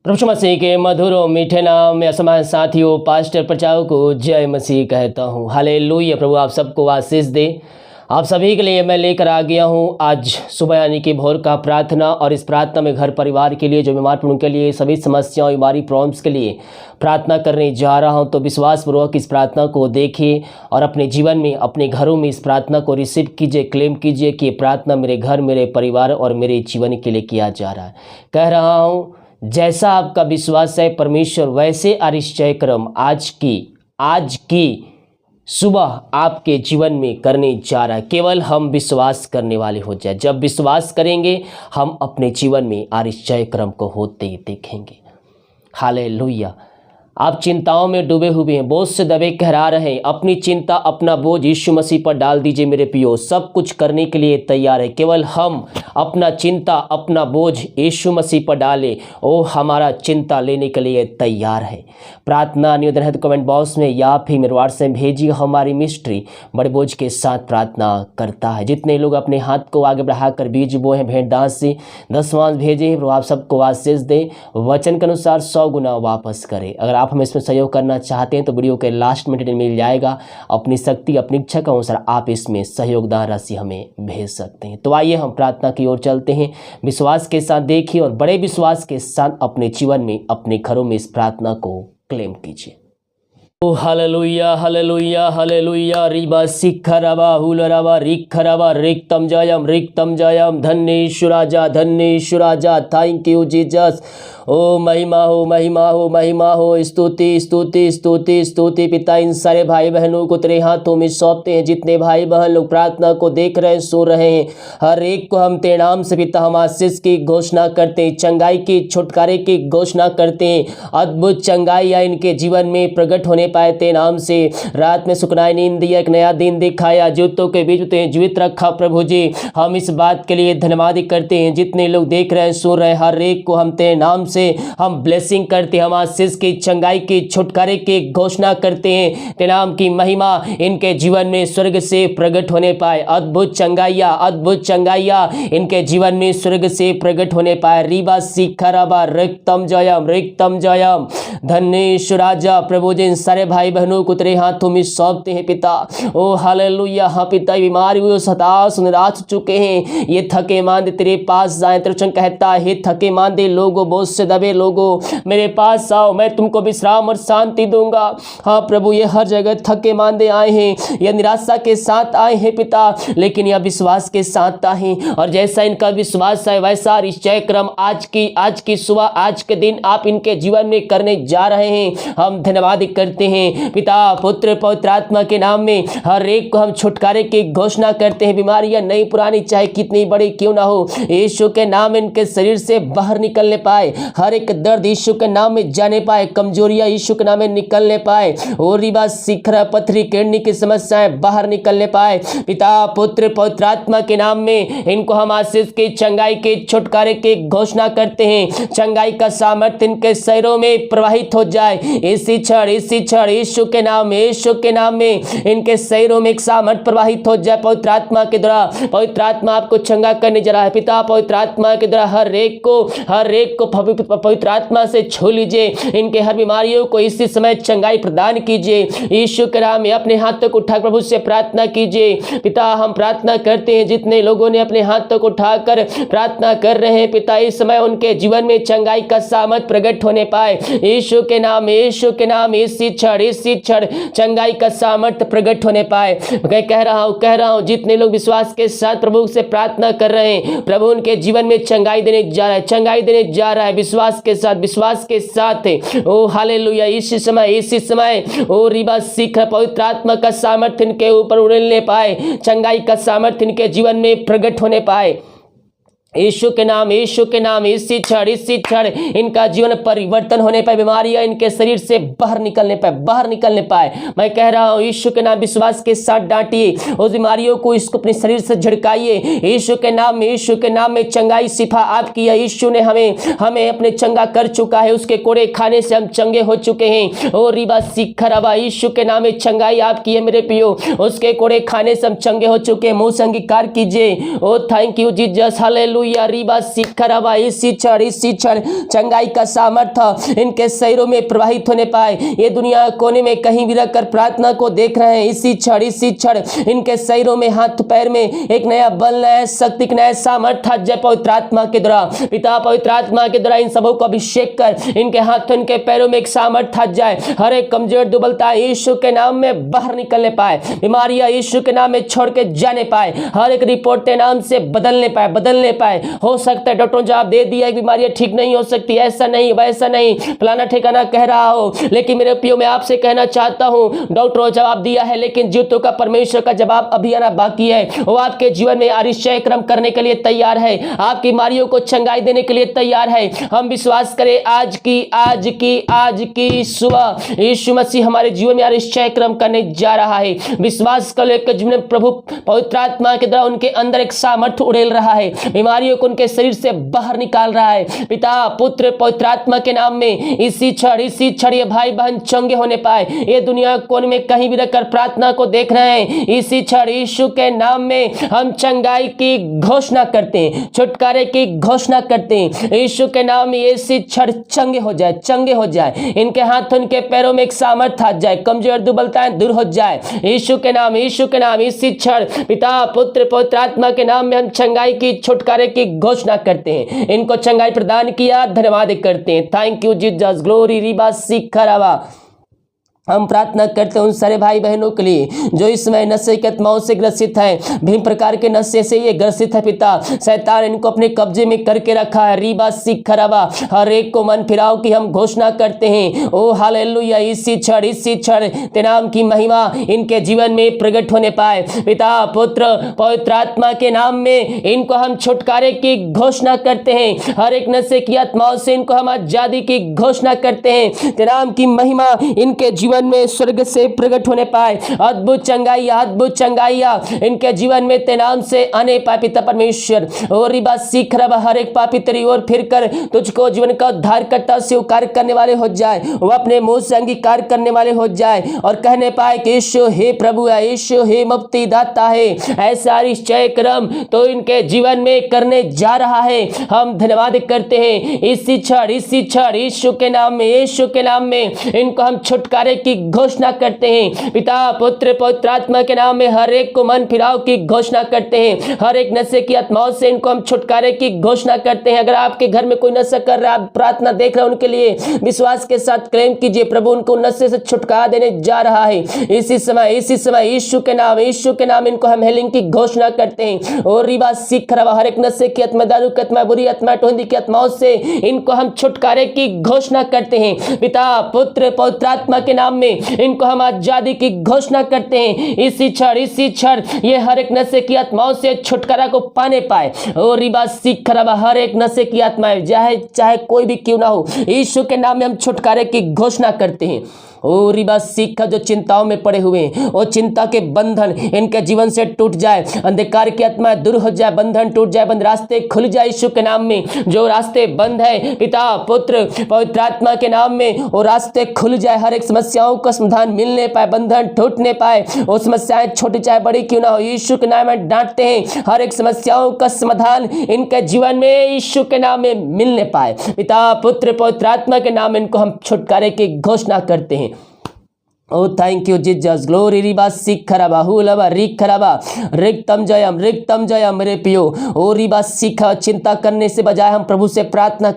प्रभु मसीह के मधुर और मीठे नाम में असमान साथियों पास्टर प्रचारक को जय मसीह कहता हूँ। हालेलुया। प्रभु आप सबको आशीष दे। आप सभी के लिए मैं लेकर आ गया हूँ आज सुबह यानी कि भोर का प्रार्थना। और इस प्रार्थना में घर परिवार के लिए, जो बीमार पड़ों के लिए, सभी समस्याओं बीमारी प्रॉब्लम्स के लिए प्रार्थना करने जा रहा हूँ। तो विश्वासपूर्वक इस प्रार्थना को देखिए और अपने जीवन में, अपने घरों में इस प्रार्थना को रिसीव कीजिए, क्लेम कीजिए कि ये प्रार्थना मेरे घर, मेरे परिवार और मेरे जीवन के लिए किया जा रहा है। कह रहा हूँ, जैसा आपका विश्वास है परमेश्वर वैसे आश्चर्य क्रम आज की सुबह आपके जीवन में करने जा रहा है। केवल हम विश्वास करने वाले हो जाए। जब विश्वास करेंगे हम अपने जीवन में आश्चर्य क्रम को होते देखेंगे। हालेलुया। आप चिंताओं में डूबे हुए हैं, बोझ से दबे कहरा रहे हैं। अपनी चिंता, अपना बोझ यीशु मसीह पर डाल दीजिए मेरे प्रियो। सब कुछ करने के लिए तैयार है। केवल हम अपना चिंता, अपना बोझ यीशु मसीह पर डालें। वो हमारा चिंता लेने के लिए तैयार है। प्रार्थना निवेदन है तो कमेंट बॉक्स में या फिर मेरे व्हाट्सएप में भेजिए। हमारी मिस्ट्री बड़े बोझ के साथ प्रार्थना करता है। जितने लोग अपने हाथ को आगे बढ़ाकर बीज बोए हैं भेंट दान से 10वां भेजे, आप सबको आशीष दे। वचन के अनुसार 100 गुना वापस करें। अगर आप हमें इसमें सहयोग करना चाहते हैं तो वीडियो के लास्ट में डिटेल मिल जाएगा। अपनी शक्ति, अपनी इच्छा के अनुसार आप इसमें सहयोगदान राशि हमें भेज सकते हैं। तो आइए हम प्रार्थना की ओर चलते हैं। विश्वास के साथ देखिए और बड़े विश्वास के साथ अपने जीवन में, अपने घरों में इस प्रार्थना को क्लेम कीजिए। ओ हालेलुया हालेलुया हालेलुया। रिबा शिखरबा हुलरबा रिखरबा रिक्तम जयम धन्येश्वराजा धन्येश्वराजा। Thank you Jesus. ओ महिमा हो महिमा हो महिमा हो। स्तुति स्तुति स्तुति स्तुति। पिता इन सारे भाई बहनों को तेरे हाथों में सौंपते हैं। जितने भाई बहन लोग प्रार्थना को देख रहे हैं, सुन रहे हैं, हर एक को हम तेरे नाम से पिता हम आशीष की घोषणा करते हैं, चंगाई की, छुटकारे की घोषणा करते हैं। अद्भुत चंगाई या इनके जीवन में प्रकट होने पाए तेरे नाम से। रात में सुखनाई नींद दिया, एक नया दिन दिखाया, जूतों के बीच में जीवित रखा प्रभु जी। हम इस बात के लिए धन्यवाद करते हैं। जितने लोग देख रहे हैं, सुन रहे हैं, हर एक को हम तेरे नाम से हम ब्लेसिंग करते हैं। हम आशीष की, चंगाई की, छुटकारे की घोषणा करते हैं। तेरे नाम की महिमा इनके जीवन में स्वर्ग से प्रकट होने पाए। अद्भुत चंगाइया इनके जीवन में स्वर्ग से प्रकट होने पाए। रीबा शिखरबा रिक्तम जयम धन्येश्वराजा। प्रभु जी इन सारे भाई बहनों को तेरे हाथों में सौंपते हैं पिता। ओ हालेलुया। हाँ पिता, बीमार हुए, हताश निराश हो चुके हैं, ये थके मांदे तेरे पास जाए। तेरा वचन कहता है, थके मांदे लोगों, बोझ से दबे लोगों, मेरे पास आओ, मैं तुमको विश्राम और शांति दूंगा। हाँ प्रभु, ये हर जगह थके मांदे आए हैं, यह निराशा के साथ आए हैं पिता, लेकिन यह विश्वास के साथ आए। और जैसा इनका विश्वास है वैसा निश्चय क्रम आज की सुबह, आज के दिन आप इनके जीवन में करने जा रहे हैं। हम धन्यवाद करते हैं पिता, पुत्र, पवित्र आत्मा के नाम में हर एक को हम छुटकारे की घोषणा करते हैं। बीमारियां नई पुरानी चाहे कितनी बड़ी क्यों ना हो, यीशु के नाम इनके शरीर से बाहर निकलने पाए। हर एक दर्द यीशु के नाम में जाने पाए। कमजोरियां यीशु के नाम में निकलने पाए। और रिबा शिखर पथरी किडनी की समस्याएं बाहर निकलने पाए। पिता, पुत्र, पवित्र आत्मा के नाम में इनको हम आशीष की, चंगाई के, छुटकारे की घोषणा करते हैं। चंगाई का सामर्थ्य इनके शरीरों में प्रवाहित हो जाए। इसी क्षण यीशु के नाम में इनके शरीरों में एक सामर्थ्य प्रवाहित हो जाए। पवित्र आत्मा के द्वारा, पवित्र आत्मा आपको चंगा करने जा रहा है पिता। पवित्र आत्मा के द्वारा हर एक को पवित्र आत्मा से छू लीजिए। इनके हर बीमारियों को इसी समय चंगाई प्रदान कीजिए। यीशु के नाम में अपने हाथ तक उठा प्रभु से प्रार्थना कीजिए। पिता हम प्रार्थना करते हैं, जितने लोगों ने अपने हाथ तक उठाकर प्रार्थना कर रहे हैं पिता, इस समय उनके जीवन में चंगाई का सामर्थ प्रकट होने पाए। यीशु के नाम इसी क्षण चंगाई का सामर्थ प्रकट होने पाए। मैं कह रहा हूं जितने लोग विश्वास के साथ प्रभु से प्रार्थना कर रहे हैं, प्रभु उनके जीवन में चंगाई देने जा रहा है। विश्वास के साथ ओ हालेलुया। इसी समय ओ रिबा शिखर पवित्र आत्मा का सामर्थ्य इनके ऊपर उड़ने पाए। चंगाई का सामर्थ्य इनके जीवन में प्रकट होने पाए। यीशु के नाम इसी क्षण इनका जीवन परिवर्तन होने पाए। बीमारियां इनके शरीर से बाहर निकलने पाए। मैं कह रहा हूँ यीशु के नाम विश्वास के साथ डांटिए, उस बीमारियों को इसको अपने शरीर से झड़काइए। यीशु के नाम में चंगाई शिफा आपकी है। यीशु ने हमें अपने चंगा कर चुका है। उसके कोड़े खाने से हम चंगे हो चुके हैं। ओ रिबा शिखरबा, यीशु के नाम में चंगाई आपकी है मेरे प्रियो। उसके कोड़े खाने से हम चंगे हो चुके हैं। मुंह से अंगीकार कीजिए। ओ thank you Jesus, hallelujah. Hallelujah. रीबा सिखरवा, इसी क्षण चंगाई का सामर्थ्य इनके शरीरों में प्रवाहित होने पाए। ये दुनिया कोने में कहीं भी रखकर प्रार्थना को देख रहे हैं, इसी क्षण इनके शरीरों में, हाथ पैर में एक नया बल, नया शक्ति, नया सामर्थ्य जय पवित्र आत्मा के द्वारा। पिता पवित्र आत्मा के द्वारा इन सबों को अभिषेक कर इनके हाथों, इनके पैरों में एक सामर्थ्य जाए। हर एक कमजोर दुबलता यीशु के नाम में बाहर निकलने पाए, बीमारियां यीशु के नाम में छोड़ के जाने पाए, हर एक रिपोर्ट के नाम से बदलने पाए। हो सकता है डॉक्टरों ने जवाब दे दिया है बीमारियां ठीक नहीं हो सकती, ऐसा नहीं वैसा नहीं, फलाना ठिकाना कह रहा हो, लेकिन मेरे प्रियो मैं आपसे कहना चाहता हूं, डॉक्टरों ने जवाब दिया है, लेकिन जीवितों का परमेश्वर का जवाब अभी आना बाकी है। वो आपके जीवन में आश्चर्य क्रम करने के लिए तैयार है, आपकी बीमारियों को चंगाई देने के लिए तैयार है। हम विश्वास करें आज की सुबह यीशु मसीह हमारे जीवन में आश्चर्य क्रम करने जा रहा है। विश्वास कर लेकर जीवन में प्रभु पवित्र आत्मा के द्वारा उनके अंदर एक सामर्थ्य उड़ेल रहा है, बीमारियों को उनके शरीर से बाहर निकाल रहा है। पिता पुत्र पवित्र आत्मा के नाम में इसी क्षण ये भाई बहन चंगे होने पाए। ये दुनिया कोने में कहीं भी रहकर प्रार्थना को देख रहे हैं, इसी क्षण यीशु के नाम में हम चंगाई की घोषणा करते हैं, छुटकारे की घोषणा करते हैं। यीशु के नाम में इसी क्षण चंगे हो जाए। इनके हाथों, इनके पैरों में एक सामर्थ्य आ जाए, कमजोर दुर्बलताएं दूर हो जाए। यीशु के नाम इसी क्षण पिता पुत्र पवित्र आत्मा के नाम में हम चंगाई की, छुटकारे की घोषणा करते हैं। इनको चंगाई प्रदान किया, धन्यवाद करते हैं। थैंक यू जीसस, ग्लोरी रीबा सिखरवा। हम प्रार्थना करते हैं उन सारे भाई बहनों के लिए जो इस समय नशे के आत्माओं से ग्रसित है, विभिन्न प्रकार के नशे से ये ग्रसित है। पिता शैतान इनको अपने कब्जे में करके रखा है। रीबा सिखरवा, हर एक को मन फिराओ की हम घोषणा करते हैं। ओ हालेलुया, इसी क्षण तेरे नाम की महिमा इनके जीवन में प्रकट होने पाए। पिता पुत्र पवित्र आत्मा के नाम में इनको हम छुटकारे की घोषणा करते हैं। हर एक नशे की आत्माओं से इनको हम आजादी की घोषणा करते हैं। तेरे नाम की महिमा इनके जीवन में स्वर्ग से प्रकट होने पाए। अद्भुत चंगाइया इनके जीवन में तेरे नाम से आने पाए। पिता परमेश्वर, और रिबा सीख रहा, हर एक पापी तेरी ओर फिरकर तुझको जीवन का उद्धार करता स्वीकार करने वाले हो जाए, वो अपने मुंह से अंगीकार करने वाले हो जाए और कहने पाए कि यीशु हे प्रभु है, यीशु हे मुक्ति दाता है। ऐसा आश्चर्य क्रम तो इनके जीवन में करने जा रहा है। हम धन्यवाद करते हैं इसी क्षण यीशु के नाम में इनको हम छुटकारे की घोषणा करते हैं। पिता पुत्र पवित्र आत्मा के नाम में हर एक को मन फिराव की घोषणा करते हैं। हर एक नशे की आत्माओं से इनको हम छुटकारे की घोषणा करते हैं। अगर आपके घर में कोई नशा कर रहा है, आप प्रार्थना देख रहे हैं, उनके लिए विश्वास के साथ क्लेम कीजिए, प्रभु उनको नशे से छुटकारा देने जा रहा है। इसी समय यीशु के नाम इनको हम हेलिंग की घोषणा करते हैं। और रिबा सीख रहा, हर एक नशे की आत्मा, दारू की आत्मा, बुरी आत्मा, टोंदी की आत्माओं से इनको हम छुटकारे की घोषणा करते हैं। पिता पुत्र पवित्र आत्मा के नाम में इनको हम आजादी की घोषणा करते हैं। इसी क्षण ये हर एक नशे की आत्माओं से छुटकारा को पाने पाए। और रिबा सीख रहा, हर एक नशे की आत्माएं चाहे कोई भी क्यों ना हो, यीशु के नाम में हम छुटकारे की घोषणा करते हैं। ओ रिबा सीखा, जो चिंताओं में पड़े हुए वो चिंता के बंधन इनके जीवन से टूट जाए, अंधकार की आत्मा दूर हो जाए, बंधन टूट जाए, बंद रास्ते खुल जाए यीशु के नाम में। जो रास्ते बंद है पिता पुत्र पवित्र आत्मा के नाम में वो रास्ते खुल जाए। हर एक समस्याओं का समाधान मिलने पाए, बंधन टूटने पाए। वो समस्याएं छोटी चाहे बड़ी क्यों ना हो, यीशु के नाम में डांटते हैं, हर एक समस्याओं का समाधान इनके जीवन में यीशु के नाम में मिलने पाए। पिता पुत्र पवित्र आत्मा के नाम इनको हम छुटकारे की घोषणा करते हैं। ओ थैंक यू जीसस, ग्लोरी रिबा सीखरबा हुलबा रिखरबा रिक्तम जयम मेरे पियो। ओ रिबा सीखा, चिंता करने से बजाय हम प्रभु से प्रार्थना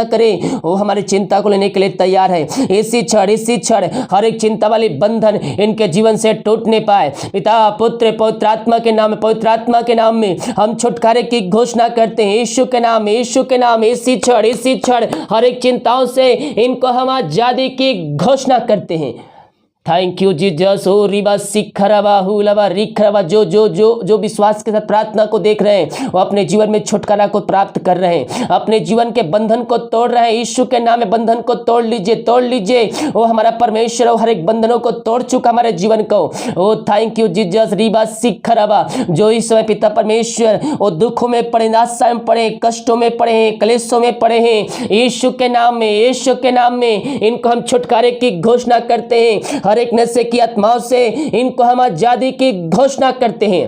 करें। वो हमारी चिंता को लेने के लिए तैयार है। इसी क्षण हर एक चिंता वाली बंधन इनके जीवन से टूटने पाए। पिता पुत्र पवित्र आत्मा के नाम में हम छुटकारे की घोषणा करते हैं। यीशु के नाम इसी क्षण हर एक चिंताओं से इनको हम आजादी की घोषणा करते हैं। Thank you Jesus. ओ रिबा सिखरबा हुलबा रिखरबा, जो विश्वास के साथ प्रार्थना को देख रहे हैं वो अपने जीवन में छुटकारा को प्राप्त कर रहे हैं, अपने जीवन के बंधन को तोड़ रहे हैं। यीशु के नाम में बंधन को तोड़ लीजिए। वो हमारा परमेश्वर हर एक बंधनों को तोड़ चुका हमारे जीवन को। ओ थैंक यू जीसस। रिबा सिखरबा, जो इस समय पिता परमेश्वर वो दुखों में पड़े, निराशा में पड़े, कष्टों में पड़े हैं, क्लेशों में पड़े हैं, यीशु के नाम में इनको हम छुटकारे की घोषणा करते हैं। हर एक नशे की आत्माओं से इनको हम आजादी की घोषणा करते हैं।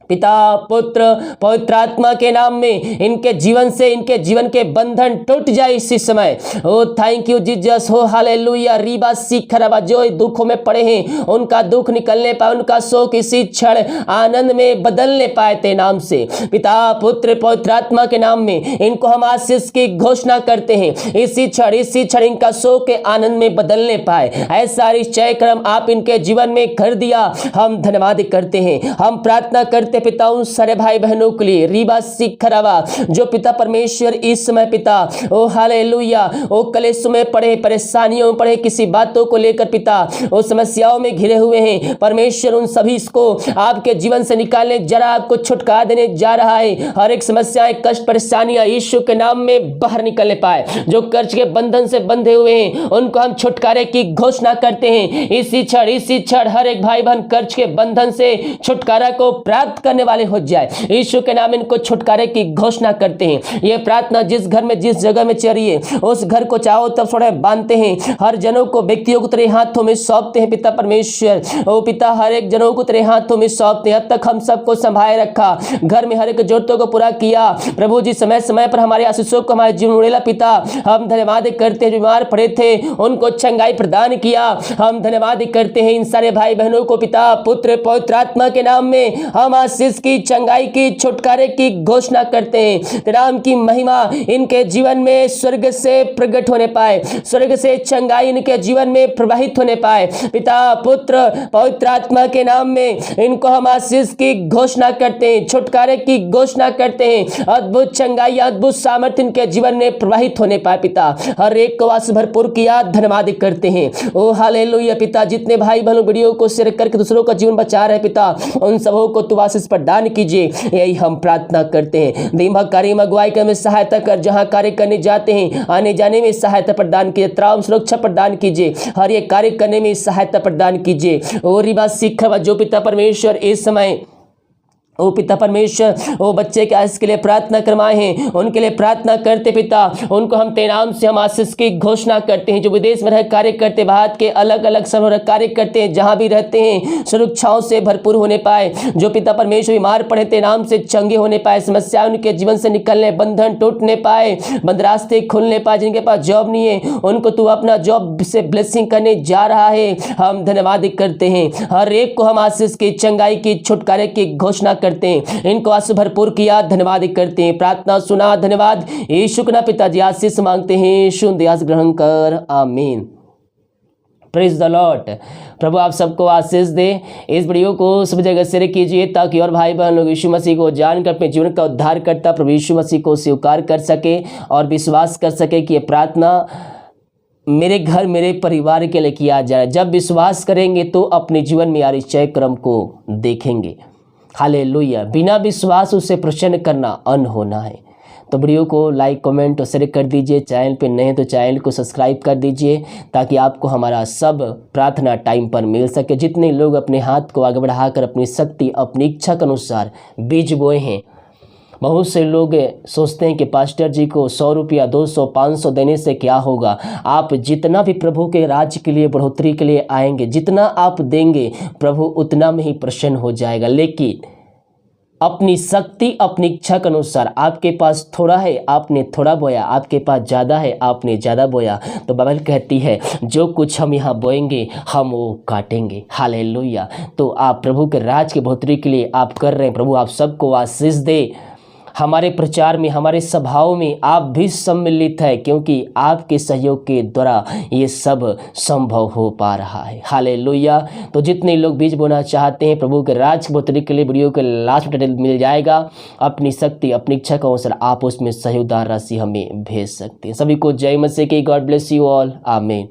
पिता पुत्र पवित्र आत्मा के नाम में इनके जीवन से, इनके जीवन के बंधन टूट जाए इसी समय। ओ थैंक यू जीसस, हो हालेलुया। रीबा सीखरबा, जो दुखों में पड़े हैं उनका दुख निकलने पाए, उनका शोक इसी क्षण आनंद में बदलने पाए ते नाम से। पिता पुत्र पवित्र आत्मा के नाम में इनको हम आशीष की घोषणा करते हैं, इसी क्षण इनका शोक के आनंद में बदलने पाए। ऐसा निश्चय क्रम आप इनके जीवन में कर दिया, हम धन्यवाद करते हैं। हम प्रार्थना करते पिता उन सारे भाई बहनों के लिए रीबा सिखरावा, जो पिता परमेश्वर इस समय पिता ओ हालेलुया ओ कलेश में पड़े, परेशानियों में पड़े, किसी बातों को लेकर पिता ओ समस्याओं में घिरे हुए हैं परमेश्वर, उन सभी को आपके जीवन से निकालने जरा आपको छुटकारा देने जा रहा है। हर एक समस्याएं, कष्ट, परेशानियां यीशु के नाम में बाहर निकलने पाए। जो कर्ज के बंधन से बंधे हुए हैं उनको हम छुटकारे की घोषणा करते हैं। इसी क्षण हर एक भाई बहन कर्ज के बंधन से छुटकारा को प्राप्त करने वाले हो जाए। यीशु के नाम इनको छुटकारे की घोषणा करते हैं। ये प्रार्थना जिस घर में, जिस जगह में चल रही है उस घर को चाहो तब थोड़े बांधते हैं। हर जनों को, व्यक्तियों को तेरे हाथों में सौंपते हैं पिता परमेश्वर। ओ पिता, हर एक जनों को तेरे हाथों में सौंपते हैं। अब तक हम सबको संभाले रखा, घर में हर एक जरूरतों को पूरा किया प्रभु जी। समय समय पर हमारे आशीषों को हमारे जीवन उड़ेला पिता, हम धन्यवाद करते हैं। बीमार पड़े थे उनको चंगाई प्रदान किया, हम धन्यवाद करते हैं। इन सारे भाई बहनों को पिता पुत्र पवित्र आत्मा के नाम में हम आशीष की, चंगाई की, छुटकारे की घोषणा करते हैं। तेरा नाम की महिमा इनके जीवन में स्वर्ग से प्रकट होने पाए, स्वर्ग से चंगाई इनके जीवन में प्रवाहित होने पाए। पिता पुत्र पवित्र आत्मा के नाम में इनको हम आशीष की घोषणा करते हैं, छुटकारे की घोषणा करते हैं। अद्भुत चंगाई, अद्भुत सामर्थ्य इनके जीवन में प्रवाहित होने पाए पिता। हर एक को आशीष भरपूर किया, धन्यवाद करते हैं। ओ हालेलुया पिता, जितने भाई बहनों वीडियो को शेयर करके दूसरों का जीवन बचा रहे पिता, उन सबों को तू आशीष प्रदान कीजिए, यही हम प्रार्थना करते हैं। दिमाग कार्य में अगुवाई करने में सहायता कर, जहां कार्य करने जाते हैं आने जाने में सहायता प्रदान कीजिए, त्राव सुरक्षा प्रदान कीजिए, हर एक कार्य करने में सहायता प्रदान कीजिए। और रिबा सीखा, जो पिता परमेश्वर इस समय ओ पिता परमेश्वर ओ बच्चे के आशीष के लिए प्रार्थना करवाए हैं, उनके लिए प्रार्थना करते पिता, उनको हम तेरे नाम से हम आशीष की घोषणा करते हैं। जो विदेश में रह कार्य करते, भारत के अलग अलग शहरों कार्य करते हैं, जहां भी रहते हैं सुरक्षाओं से भरपूर होने पाए। जो पिता परमेश्वर बीमार पड़े तेरे नाम से चंगे होने पाए, समस्याएं उनके जीवन से निकलने, बंधन टूटने पाए, बंद रास्ते खुलने पाए। जिनके पास जॉब नहीं है उनको तू अपना जॉब से ब्लेसिंग करने जा रहा है, हम धन्यवाद करते हैं। हर एक को हम आशीष की, चंगाई की, छुटकारे की घोषणा करते हैं। इनको आशीष भरपूर किया, धन्यवाद करते हैं। प्रार्थना सुना, धन्यवाद यीशु के नाम पिताजी आशीष मांगते हैं, शुद्ध आशीष ग्रहण कर, आमीन। Praise the Lord. प्रभु आप सबको आशीष दे। इस वीडियो को सब जगह शेयर कीजिए ताकि और भाई बहन लोग यीशु मसीह को जानकर अपने जीवन का उद्धार करता प्रभु यीशु मसीह को स्वीकार कर सके और विश्वास कर सके कि ये प्रार्थना मेरे घर, मेरे परिवार के लिए किया जाए। जब विश्वास करेंगे तो अपने जीवन में यार चय क्रम को देखेंगे। हालेलुया। बिना विश्वास उसे प्रसन्न करना अन होना है। तो वीडियो को लाइक, कमेंट और शेयर कर दीजिए। चैनल पे नए हैं तो चैनल को सब्सक्राइब कर दीजिए ताकि आपको हमारा सब प्रार्थना टाइम पर मिल सके। जितने लोग अपने हाथ को आगे बढ़ाकर अपनी शक्ति, अपनी इच्छा के अनुसार बीज बोए हैं, बहुत से लोग सोचते हैं कि पास्टर जी को 100 रुपया, 200, 500 देने से क्या होगा। आप जितना भी प्रभु के राज्य के लिए, बढ़ोतरी के लिए आएंगे, जितना आप देंगे प्रभु उतना में ही प्रसन्न हो जाएगा। लेकिन अपनी शक्ति, अपनी इच्छा के अनुसार, आपके पास थोड़ा है आपने थोड़ा बोया, आपके पास ज़्यादा है आपने ज़्यादा बोया, तो बाइबल कहती है जो कुछ हम यहाँ बोएंगे हम वो काटेंगे। हालेलुया। तो आप प्रभु के राज की बढ़ोतरी के लिए आप कर रहे हैं। प्रभु आप सबको आशीष दे। हमारे प्रचार में, हमारे सभाओं में आप भी सम्मिलित है, क्योंकि आपके सहयोग के द्वारा ये सब संभव हो पा रहा है। हालेलुया। तो जितने लोग बीज बोना चाहते हैं प्रभु के राज की बढ़ोतरी के लिए, वीडियो के लास्ट में डिटेल मिल जाएगा। अपनी शक्ति, अपनी इच्छा के अनुसार आप उसमें सहयोगदान राशि हमें भेज सकते हैं। सभी को जय मसीह की। गॉड ब्लेस यू ऑल, आमीन।